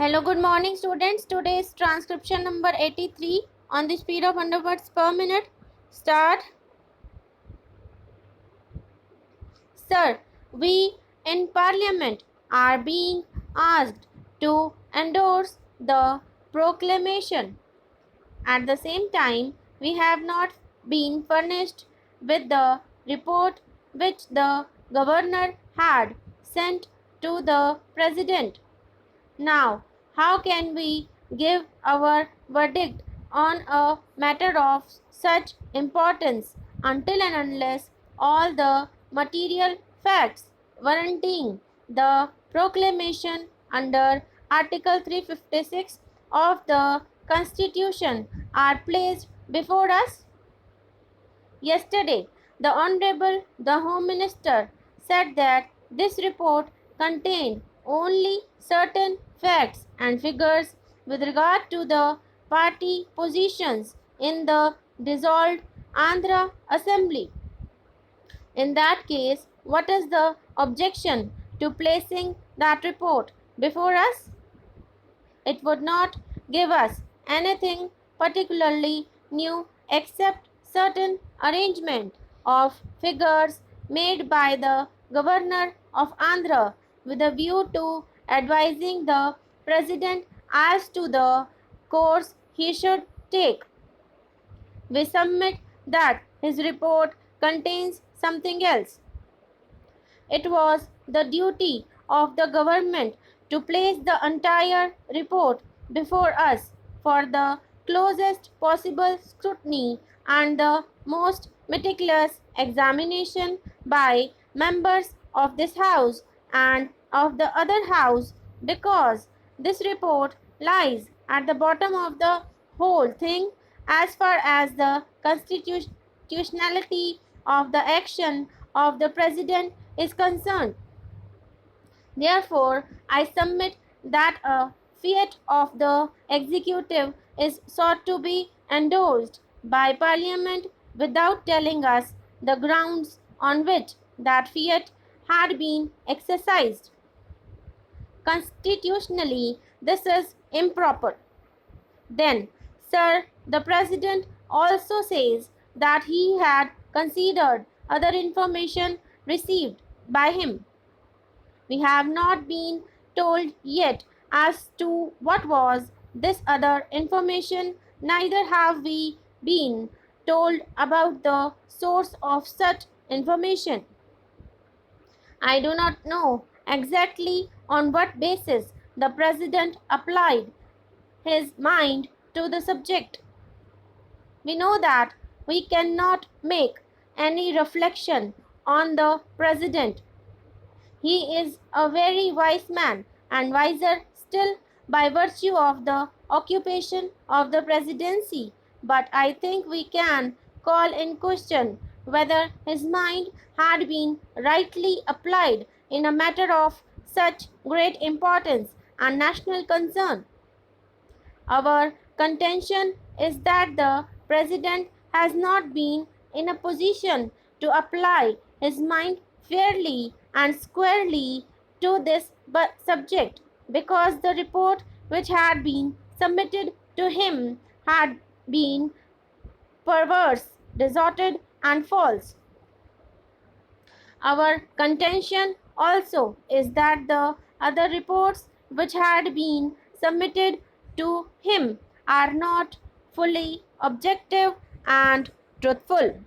Hello, good morning, students. Today is transcription number 83 on the speed of 100 words per minute. Start. Sir, we in Parliament are being asked to endorse the proclamation. At the same time, we have not been furnished with the report which the governor had sent to the president. Now, how can we give our verdict on a matter of such importance until and unless all the material facts warranting the proclamation under Article 356 of the Constitution are placed before us? Yesterday, the Honorable the Home Minister said that this report contained only certain facts and figures with regard to the party positions in the dissolved Andhra Assembly. In that case, what is the objection to placing that report before us? It would not give us anything particularly new except certain arrangement of figures made by the governor of Andhra with a view to advising the president as to the course he should take. We submit that his report contains something else. It was the duty of the government to place the entire report before us for the closest possible scrutiny and the most meticulous examination by members of this House and of the other House, because this report lies at the bottom of the whole thing as far as the constitutionality of the action of the President is concerned. Therefore, I submit that a fiat of the executive is sought to be endorsed by Parliament without telling us the grounds on which that fiat had been exercised. Constitutionally, this is improper. Then, Sir, the President also says that he had considered other information received by him. We have not been told yet as to what was this other information, neither have we been told about the source of such information. I do not know exactly on what basis the President applied his mind to the subject. We know that we cannot make any reflection on the President. He is a very wise man, and wiser still by virtue of the occupation of the presidency. But I think we can call in question whether his mind had been rightly applied in a matter of such great importance and national concern. Our contention is that the President has not been in a position to apply his mind fairly and squarely to this subject, because the report which had been submitted to him had been perverse, distorted, and false. Our contention also is that the other reports which had been submitted to him are not fully objective and truthful.